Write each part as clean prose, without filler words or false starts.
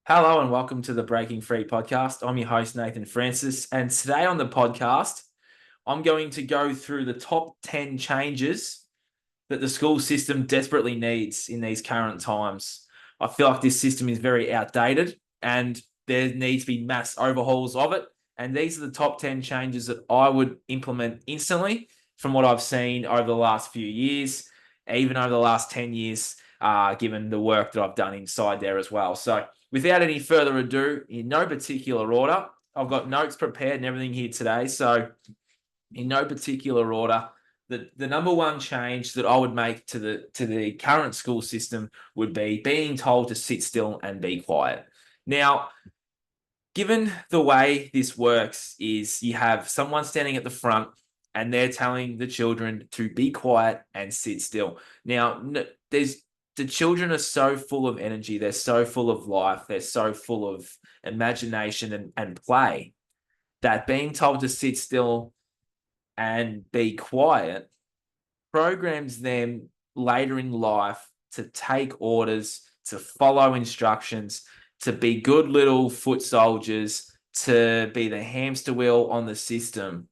Hello and welcome to the Breaking Free podcast. I'm your host, Nathan Francis. And today on the podcast, I'm going to go through the top 10 changes that the school system desperately needs in these current times. I feel like this system is very outdated and there needs to be mass overhauls of it. And these are the top 10 changes that I would implement instantly from what I've seen over the last few years, even over the last 10 years, given the work that I've done inside there as well. So, without any further ado, in no particular order, I've got notes prepared and everything here today. So, in no particular order, the number one change that I would make to the current school system would be being told to sit still and be quiet. Now, given the way this works is you have someone standing at the front and they're telling the children to be quiet and sit still. Now, there's the children are so full of energy, they're so full of life, they're so full of imagination and play that being told to sit still and be quiet programs them later in life to take orders, to follow instructions, to be good little foot soldiers, to be the hamster wheel on the system.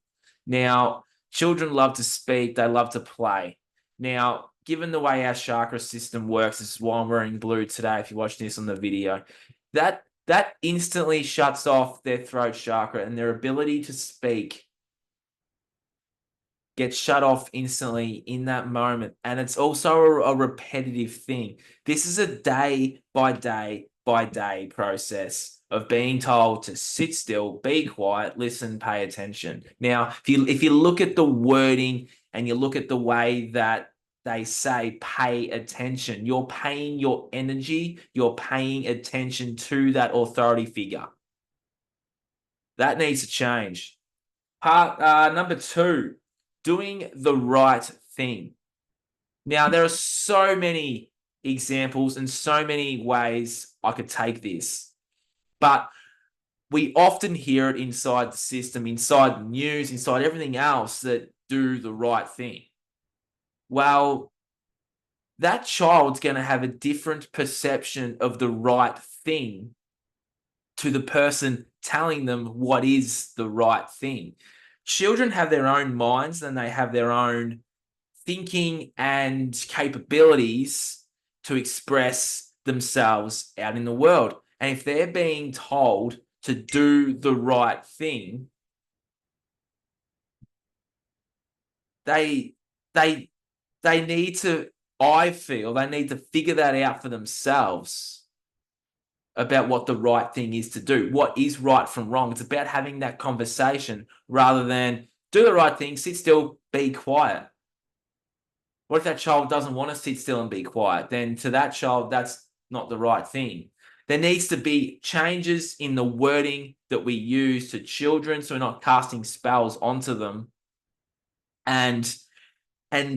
Now, children love to speak, they love to play. Now, given the way our chakra system works, this is why I'm wearing blue today, if you're watching this on the video, that instantly shuts off their throat chakra and their ability to speak gets shut off instantly in that moment. And it's also a repetitive thing. This is a day by day by day process of being told to sit still, be quiet, listen, pay attention. Now, if you look at the wording and you look at the way that they say pay attention, you're paying your energy, you're paying attention to that authority figure. That needs to change. Number two, doing the right thing. Now, there are so many examples and so many ways I could take this, but we often hear it inside the system, inside the news, inside everything else that do the right thing. Well, that child's going to have a different perception of the right thing to the person telling them what is the right thing. Children have their own minds and they have their own thinking and capabilities to express themselves out in the world. And if they're being told to do the right thing, they they they need to, I feel, they need to figure that out for themselves about what the right thing is to do, what is right from wrong. It's about having that conversation rather than do the right thing, sit still, be quiet. What if that child doesn't want to sit still and be quiet? Then to that child, that's not the right thing. There needs to be changes in the wording that we use to children so we're not casting spells onto them and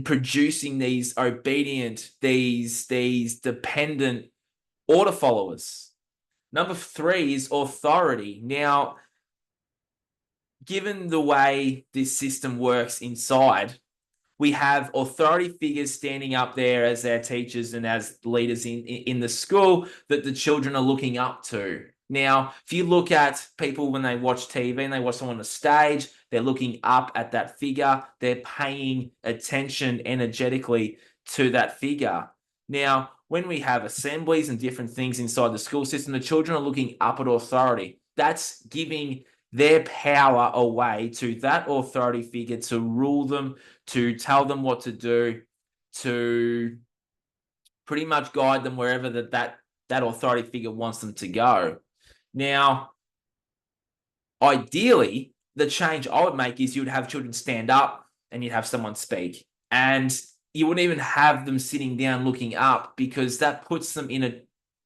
producing these obedient, these dependent order followers. Number three is authority. Now, given the way this system works inside, we have authority figures standing up there as their teachers and as leaders in the school that the children are looking up to. Now, if you look at people when they watch TV and they watch someone on the stage, they're looking up at that figure. They're paying attention energetically to that figure. Now, when we have assemblies and different things inside the school system, the children are looking up at authority. That's giving their power away to that authority figure to rule them, to tell them what to do, to pretty much guide them wherever that authority figure wants them to go. Now, ideally, the change I would make is you would have children stand up and you'd have someone speak. And you wouldn't even have them sitting down looking up because that puts them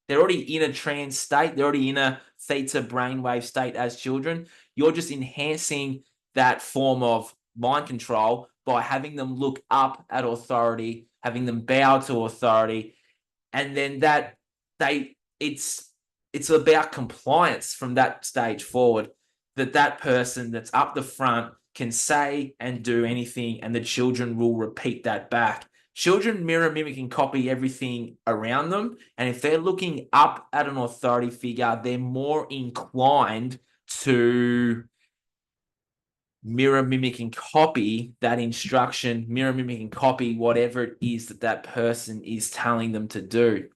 they're already in a trance state. They're already in a theta brainwave state as children. You're just enhancing that form of mind control by having them look up at authority, having them bow to authority, and then it's about compliance from that stage forward, that person that's up the front can say and do anything and the children will repeat that back. Children mirror, mimic, and copy everything around them. And if they're looking up at an authority figure, they're more inclined to mirror, mimic, and copy that instruction, mirror, mimic, and copy whatever it is that that person is telling them to do.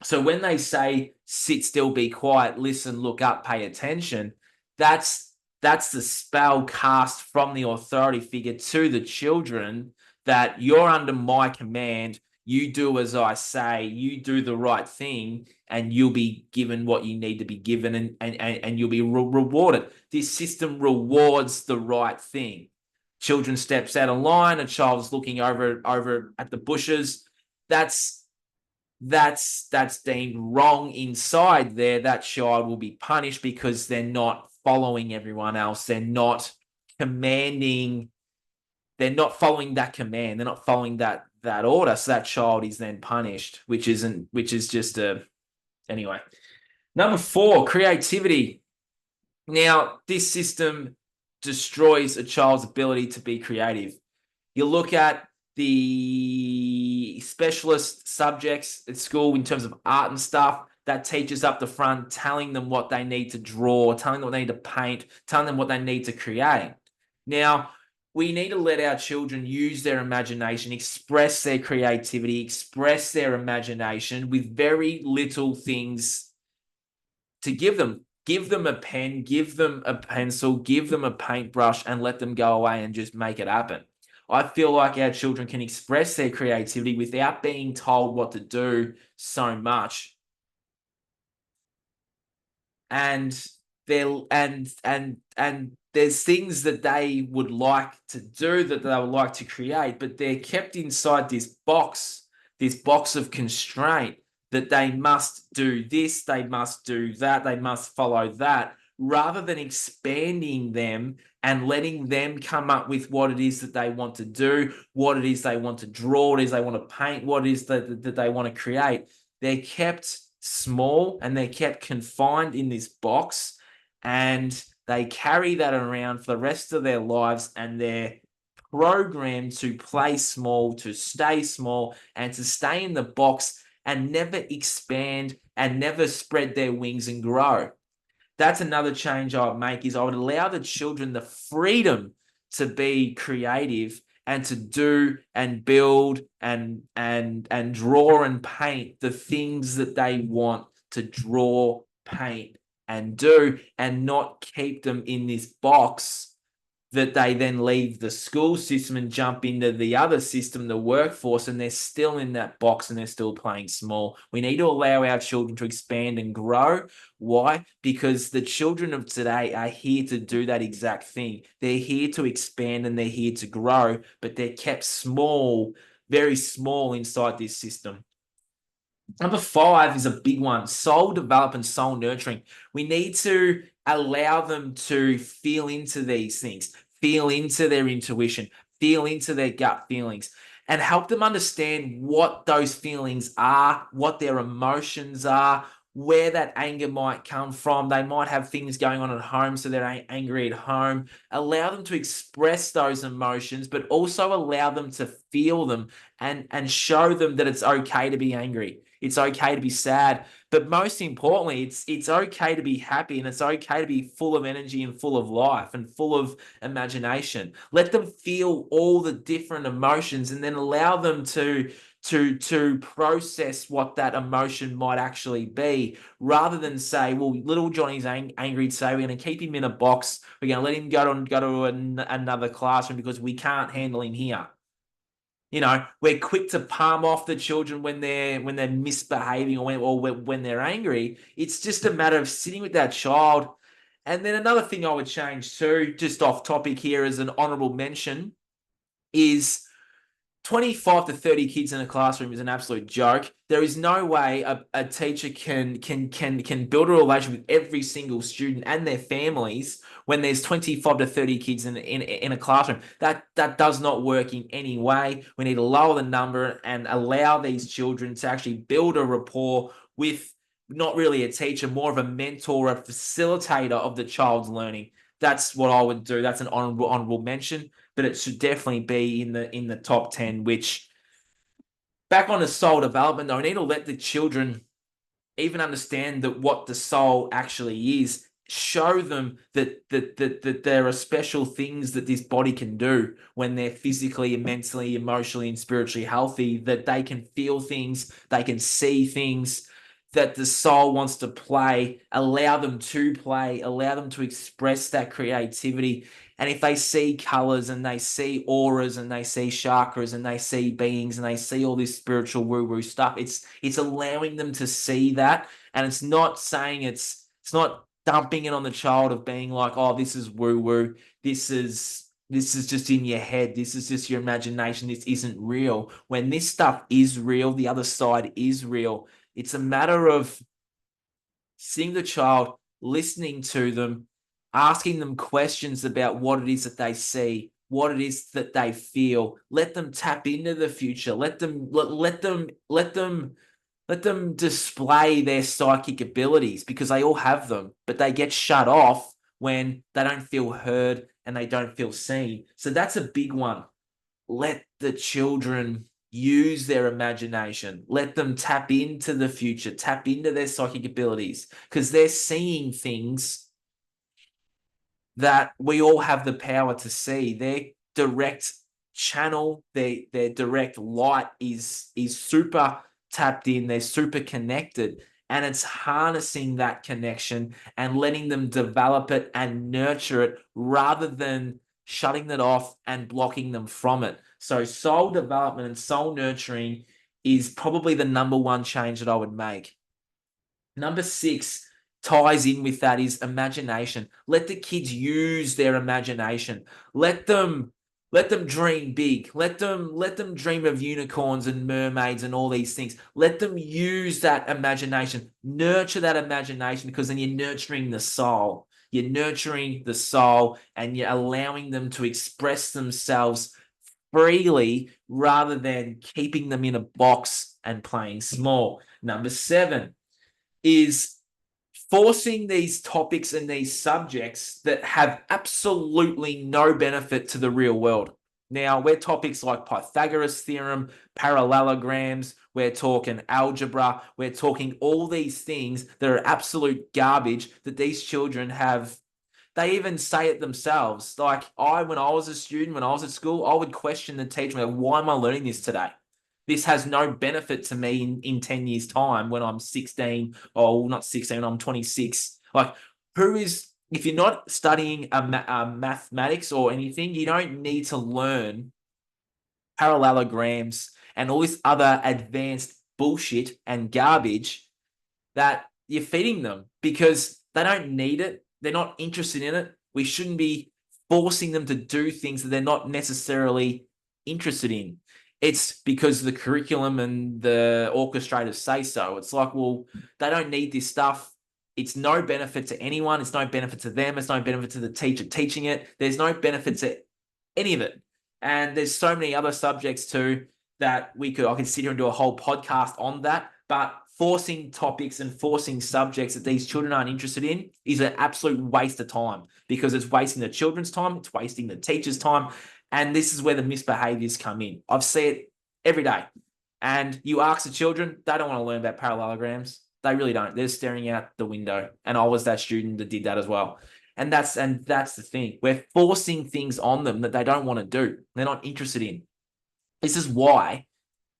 So when they say sit still, be quiet, listen, look up, pay attention, that's the spell cast from the authority figure to the children that you're under my command. You do as I say, you do the right thing, and you'll be given what you need to be given, and you'll be rewarded. This system rewards the right thing. Children steps out of line, a child's looking over at the bushes. That's deemed wrong inside there. That child will be punished because they're not following everyone else. They're not commanding. They're not following that command. They're not following that order. So that child is then punished, which is just anyway. Number 4, creativity. Now, this system destroys a child's ability to be creative. You look at the specialist subjects at school in terms of art and stuff, that teachers up the front telling them what they need to draw, telling them what they need to paint, telling them what they need to create. Now, we need to let our children use their imagination, express their creativity, express their imagination with very little things to give them. Give them a pen, give them a pencil, give them a paintbrush, and let them go away and just make it happen. I feel like our children can express their creativity without being told what to do so much. And there's things that they would like to do, that they would like to create, but they're kept inside this box of constraint, that they must do this, they must do that, they must follow that, rather than expanding them and letting them come up with what it is that they want to do, what it is they want to draw, what it is they want to paint, what it is that they want to create. They're kept small and they're kept confined in this box, and they carry that around for the rest of their lives, and they're programmed to play small, to stay small, and to stay in the box and never expand and never spread their wings and grow. That's another change I would make, is I would allow the children the freedom to be creative and to do and build and draw and paint the things that they want to draw, paint, and do, and not keep them in this box that they then leave the school system and jump into the other system, the workforce, and they're still in that box and they're still playing small. We need to allow our children to expand and grow. Why? Because the children of today are here to do that exact thing. They're here to expand and they're here to grow, but they're kept small, very small inside this system. Number 5 is a big one: soul development, soul nurturing. We need to allow them to feel into these things, feel into their intuition, feel into their gut feelings, and help them understand what those feelings are, what their emotions are, where that anger might come from. They might have things going on at home, so they're angry at home. Allow them to express those emotions, but also allow them to feel them and show them that it's okay to be angry. It's okay to be sad, but most importantly, it's okay to be happy, and it's okay to be full of energy and full of life and full of imagination. Let them feel all the different emotions, and then allow them to process what that emotion might actually be, rather than say, well, little Johnny's angry today, we're going to keep him in a box, we're going to let him go to another classroom because we can't handle him here. You know, we're quick to palm off the children when they're misbehaving or when they're angry. It's just a matter of sitting with that child. And then another thing I would change too, just off topic here as an honourable mention, is 25 to 30 kids in a classroom is an absolute joke. There is no way a teacher can build a relationship with every single student and their families when there's 25 to 30 kids in a classroom. That does not work in any way. We need to lower the number and allow these children to actually build a rapport with not really a teacher, more of a mentor, a facilitator of the child's learning. That's what I would do. That's an honourable mention, but it should definitely be in the top 10, which back on the soul development, though, we need to let the children even understand that what the soul actually is. Show them that there are special things that this body can do when they're physically and mentally, emotionally, and spiritually healthy, that they can feel things, they can see things, that the soul wants to play, allow them to express that creativity. And if they see colors and they see auras and they see chakras and they see beings and they see all this spiritual woo-woo stuff, it's allowing them to see that. And it's not saying it's not dumping it on the child of being like, oh, this is woo-woo. This is just in your head. This is just your imagination. This isn't real. When this stuff is real, the other side is real. It's a matter of seeing the child, listening to them, asking them questions about what it is that they see, what it is that they feel. Let them tap into the future. Let them display their psychic abilities, because they all have them, but they get shut off when they don't feel heard and they don't feel seen. So that's a big one. Let the children use their imagination. Let them tap into the future, tap into their psychic abilities, because they're seeing things that we all have the power to see. Their direct channel, their direct light is super tapped in. They're super connected, and it's harnessing that connection and letting them develop it and nurture it, rather than shutting that off and blocking them from it. So soul development and soul nurturing is probably the number one change that I would make. Number 6 ties in with that is imagination. Let the kids use their imagination. Let them dream big. Let them dream of unicorns and mermaids and all these things. Let them use that imagination. Nurture that imagination, because then you're nurturing the soul. You're nurturing the soul and you're allowing them to express themselves freely, rather than keeping them in a box and playing small. Number 7 is forcing these topics and these subjects that have absolutely no benefit to the real world. Now, we're topics like Pythagoras theorem, parallelograms, we're talking algebra, we're talking all these things that are absolute garbage that these children have. They even say it themselves. Like when I was a student, when I was at school, I would question the teacher, like, why am I learning this today? This has no benefit to me in 10 years' time when I'm 16, or not 16, I'm 26. Like, if you're not studying mathematics or anything, you don't need to learn parallelograms and all this other advanced bullshit and garbage that you're feeding them, because they don't need it. They're not interested in it. We shouldn't be forcing them to do things that they're not necessarily interested in. It's because the curriculum and the orchestrators say so. It's like, well, they don't need this stuff. It's no benefit to anyone. It's no benefit to them. It's no benefit to the teacher teaching it. There's no benefit to any of it. And there's so many other subjects too that I could sit here and do a whole podcast on that. But forcing topics and forcing subjects that these children aren't interested in is an absolute waste of time, because it's wasting the children's time, it's wasting the teacher's time, and this is where the misbehaviors come in. I've seen it every day. And you ask the children, they don't want to learn about parallelograms. They really don't. They're staring out the window. And I was that student that did that as well. And that's the thing. We're forcing things on them that they don't want to do. They're not interested in. This is why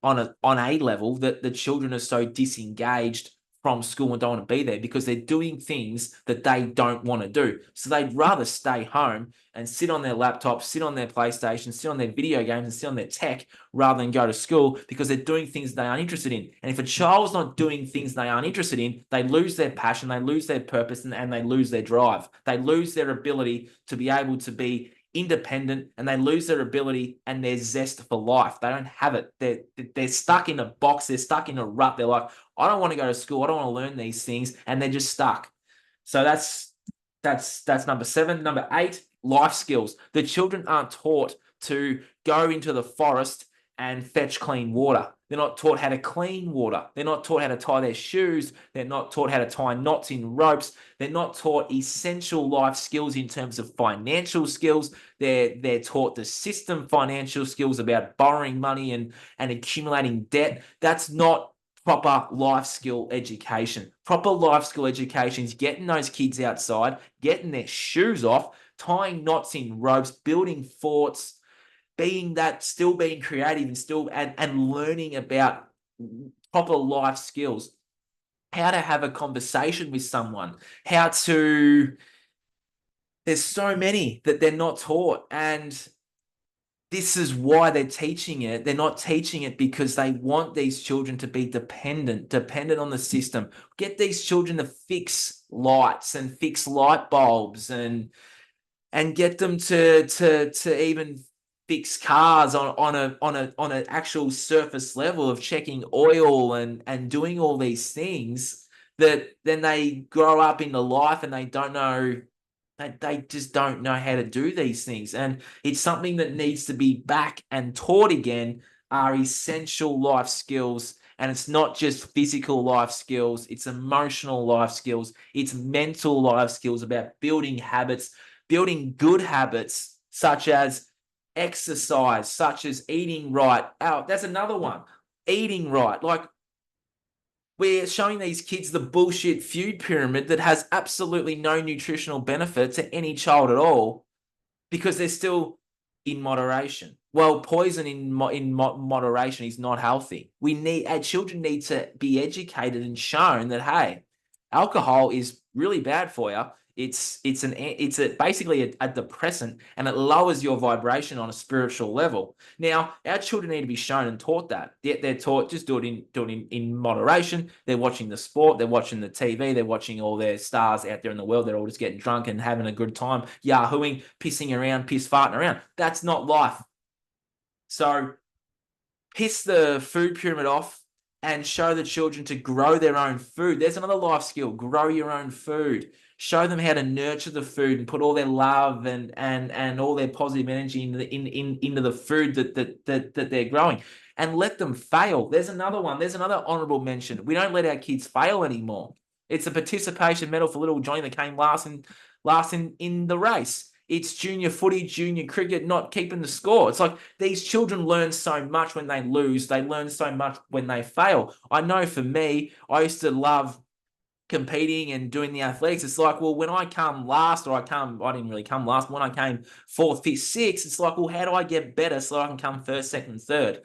on a level that the children are so disengaged from school and don't want to be there, because they're doing things that they don't want to do. So they'd rather stay home and sit on their laptop, sit on their PlayStation, sit on their video games, and sit on their tech, rather than go to school, because they're doing things they aren't interested in. And if a child's not doing things they aren't interested in, they lose their passion, they lose their purpose, and they lose their drive. They lose their ability to be able to be independent, and they lose their ability and their zest for life. They don't have it. They're stuck in a box. They're stuck in a rut. They're like, I don't want to go to school. I don't want to learn these things, and they're just stuck. So that's number 7. Number 8, life skills. The children aren't taught to go into the forest and fetch clean water. They're not taught how to clean water. They're not taught how to tie their shoes. They're not taught how to tie knots in ropes. They're not taught essential life skills in terms of financial skills. They're taught the system financial skills about borrowing money and accumulating debt. That's not proper life skill education. Proper life skill education is getting those kids outside, getting their shoes off, tying knots in ropes, building forts, still being creative and still and learning about proper life skills, how to have a conversation with someone, there's so many that they're not taught. And this is why they're teaching it. They're not teaching it because they want these children to be dependent on the system. Get these children to fix lights and fix light bulbs and get them to even fix cars on an actual surface level of checking oil and doing all these things, that then they grow up into life and they don't know. They just don't know how to do these things. And it's something that needs to be back and taught again, are essential life skills. And it's not just physical life skills, it's emotional life skills, it's mental life skills about building habits, building good habits, such as exercise, such as eating right. Oh, that's another one. Eating right. Like, we're showing these kids the bullshit food pyramid that has absolutely no nutritional benefit to any child at all, because they're still in moderation. Well, poison in moderation is not healthy. Our children need to be educated and shown that, hey, alcohol is really bad for you. It's basically a depressant, and it lowers your vibration on a spiritual level. Now, our children need to be shown and taught that. They're taught, just do it in moderation. They're watching the sport, they're watching the TV, they're watching all their stars out there in the world. They're all just getting drunk and having a good time, yahooing, pissing around, piss farting around. That's not life. So piss the food pyramid off and show the children to grow their own food. There's another life skill: grow your own food. Show them how to nurture the food and put all their love and all their positive energy into the food that they're growing, and let them fail. There's another one. There's another honourable mention. We don't let our kids fail anymore. It's a participation medal for little Johnny that came last in the race. It's junior footy, junior cricket, not keeping the score. It's like these children learn so much when they lose. They learn so much when they fail. I know for me, I used to love competing and doing the athletics. It's like, well, when I come last, I didn't really come last. When I came fourth, fifth, sixth, it's like, well, how do I get better so I can come first, second, third?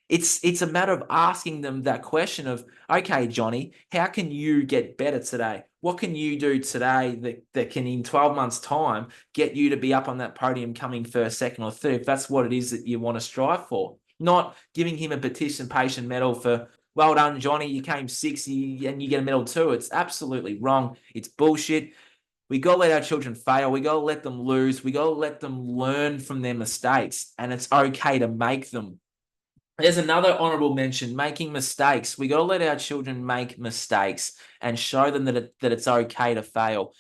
It's a matter of asking them that question of, okay, Johnny, how can you get better today? What can you do today that can, in 12 months' time, get you to be up on that podium coming first, second, or third, if that's what it is that you want to strive for? Not giving him a participation medal for, well done, Johnny, you came sixth and you get a medal too. It's absolutely wrong. It's bullshit. We got to let our children fail. We got to let them lose. We got to let them learn from their mistakes, and it's okay to make them. There's another honourable mention: making mistakes. We got to let our children make mistakes and show them that it's okay to fail,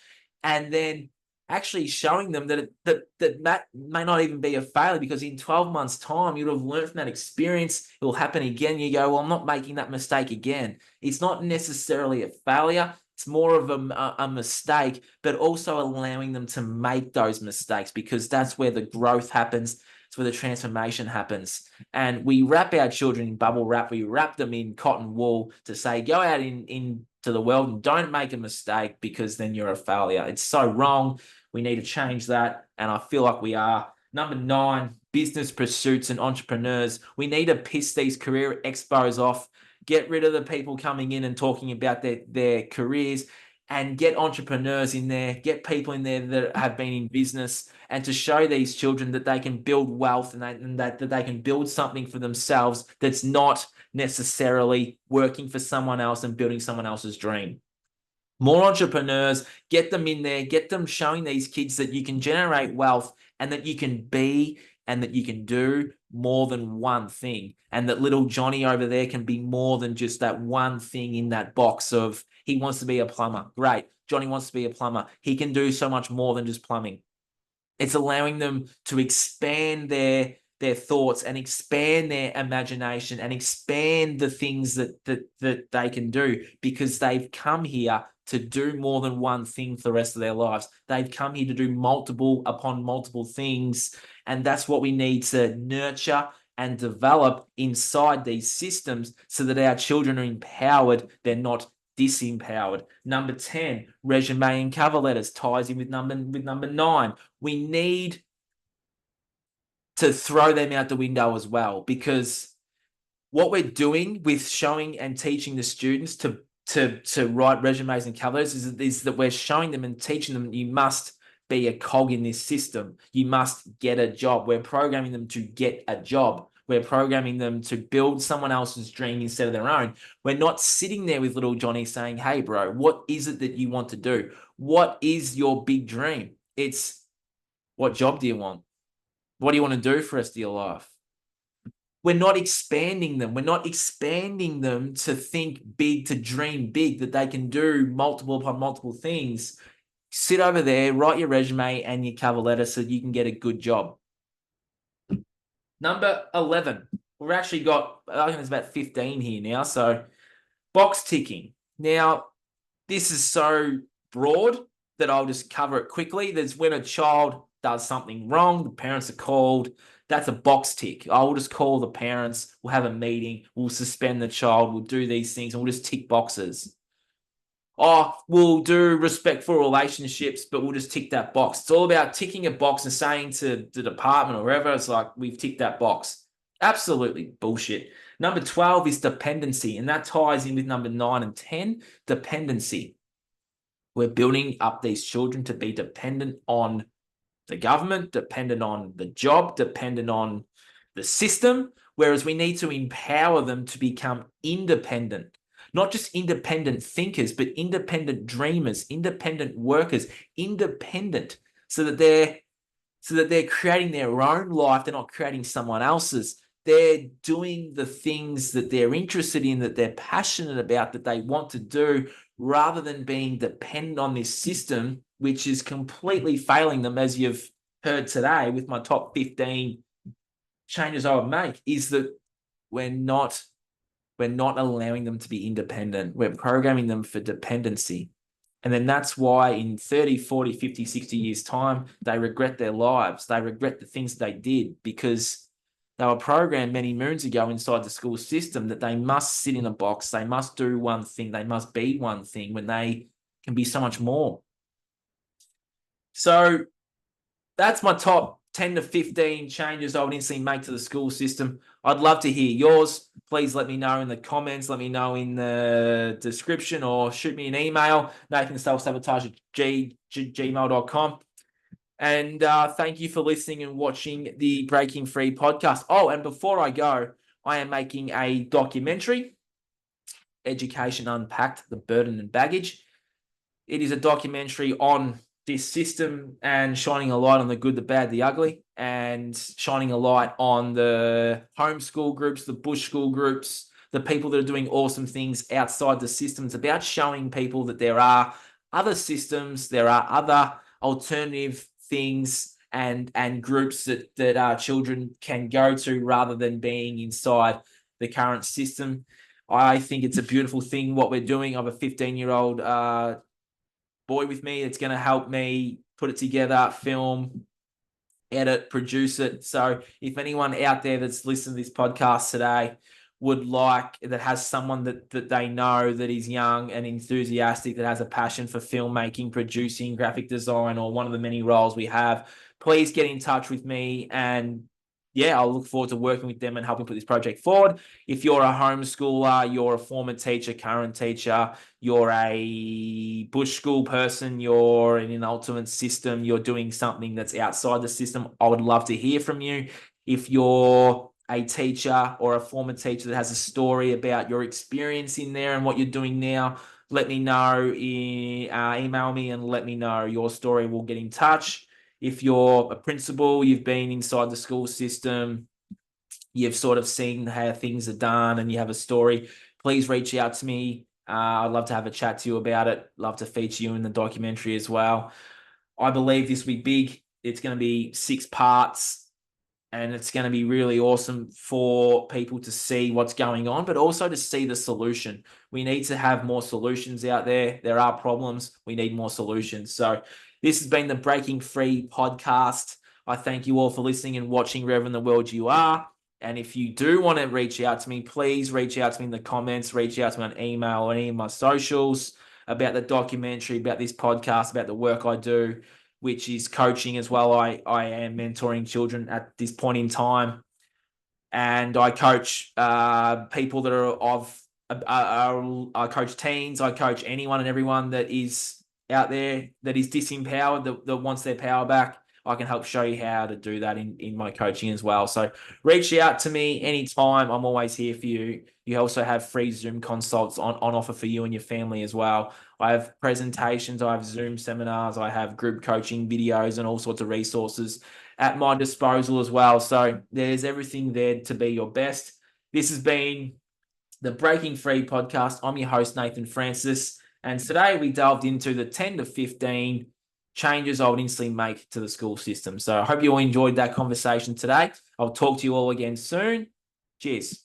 and then actually showing them that may not even be a failure, because in 12 months' time you'll have learned from that experience. It will happen again. You go, well, I'm not making that mistake again. It's not necessarily a failure. It's more of a mistake, but also allowing them to make those mistakes, because that's where the growth happens. It's where the transformation happens. And we wrap our children in bubble wrap. We wrap them in cotton wool to say, go out into the world and don't make a mistake, because then you're a failure. It's so wrong. We need to change that. And I feel like we are. Number 9, business pursuits and entrepreneurs. We need to piss these career expos off. Get rid of the people coming in and talking about their careers, and get entrepreneurs in there, get people in there that have been in business, and to show these children that they can build wealth and that they can build something for themselves that's not necessarily working for someone else and building someone else's dream. More entrepreneurs, get them in there, get them showing these kids that you can generate wealth and that you can be and that you can do more than one thing. And that little Johnny over there can be more than just that one thing in that box of, he wants to be a plumber. Great. Johnny wants to be a plumber. He can do so much more than just plumbing. It's allowing them to expand their their thoughts and expand their imagination and expand the things that they can do, because they've come here to do more than one thing for the rest of their lives. They've come here to do multiple upon multiple things. And that's what we need to nurture and develop inside these systems, so that our children are empowered. They're not disempowered. Number 10, resume and cover letters, ties in with number 9. We need to throw them out the window as well, because what we're doing with showing and teaching the students to write resumes and cover letters is that we're showing them and teaching them you must be a cog in this system. You must get a job. We're programming them to get a job. We're programming them to build someone else's dream instead of their own. We're not sitting there with little Johnny saying, hey, bro, what is it that you want to do? What is your big dream? It's, what job do you want? What do you want to do for the rest of your life? We're not expanding them. We're not expanding them to think big, to dream big, that they can do multiple upon multiple things. Sit over there, write your resume and your cover letter so you can get a good job. Number 11. We've actually got, I think there's about 15 here now. So box ticking. Now, this is so broad that I'll just cover it quickly. There's when a child does something wrong, the parents are called. That's a box tick. I will just call the parents. We'll have a meeting. We'll suspend the child. We'll do these things and we'll just tick boxes. Oh, we'll do respectful relationships, but we'll just tick that box. It's all about ticking a box and saying to the department or wherever, it's like, we've ticked that box. Absolutely bullshit. Number 12 is dependency, and that ties in with number 9 and 10, dependency. We're building up these children to be dependent on the government, dependent on the job, dependent on the system, whereas we need to empower them to become independent. Not just independent thinkers, but independent dreamers, independent workers, independent, so that they're creating their own life. They're not creating someone else's. They're doing the things that they're interested in, that they're passionate about, that they want to do, rather than being dependent on this system, which is completely failing them, as you've heard today with my top 15 changes I would make, is that we're not allowing them to be independent. We're programming them for dependency. And then that's why in 30, 40, 50, 60 years' time, they regret their lives. They regret the things they did, because they were programmed many moons ago inside the school system that they must sit in a box, they must do one thing, they must be one thing, when they can be so much more. So that's my top 10 to 15 changes I would instantly make to the school system. I'd love to hear yours. Please let me know in the comments. Let me know in the description, or shoot me an email, nathanselfsabotage@gmail.com. And thank you for listening and watching the Breaking Free podcast. Oh, and before I go, I am making a documentary, Education Unpacked, The Burden and Baggage. It is a documentary on this system and shining a light on the good, the bad, the ugly, and shining a light on the homeschool groups, the bush school groups, the people that are doing awesome things outside the system. It's about showing people that there are other systems, there are other alternative things and groups that our children can go to, rather than being inside the current system. I think it's a beautiful thing what we're doing. I have a 15-year-old boy with me that's going to help me put it together, film, edit, produce it. So if anyone out there that's listening to this podcast today that has someone that they know that is young and enthusiastic, that has a passion for filmmaking, producing, graphic design, or one of the many roles we have, please get in touch with me, and yeah, I'll look forward to working with them and helping put this project forward. If you're a homeschooler, you're a former teacher, current teacher, you're a bush school person, you're in an alternate system, you're doing something that's outside the system, I would love to hear from you. If you're a teacher or a former teacher that has a story about your experience in there and what you're doing now, let me know. Email me and let me know your story. We'll get in touch. If you're a principal, you've been inside the school system, you've sort of seen how things are done and you have a story, please reach out to me. I'd love to have a chat to you about it. Love to feature you in the documentary as well. I believe this will be big. It's going to be 6 parts. and it's going to be really awesome for people to see what's going on, but also to see the solution. We need to have more solutions out there. There are problems. We need more solutions. So this has been the Breaking Free podcast. I thank you all for listening and watching wherever in the world you are. And if you do want to reach out to me, please reach out to me in the comments, reach out to me on email or any of my socials about the documentary, about this podcast, about the work I do, which is coaching as well. I am mentoring children at this point in time, and I coach people that are I coach teens. I coach anyone and everyone that is out there that is disempowered, that wants their power back. I can help show you how to do that in my coaching as well. So reach out to me anytime. I'm always here for you. You also have free Zoom consults on offer for you and your family as well. I have presentations, I have Zoom seminars, I have group coaching videos and all sorts of resources at my disposal as well. So there's everything there to be your best. This has been the Breaking Free podcast. I'm your host, Nathan Francis. And today we delved into the 10 to 15 changes I would instantly make to the school system. So I hope you all enjoyed that conversation today. I'll talk to you all again soon. Cheers.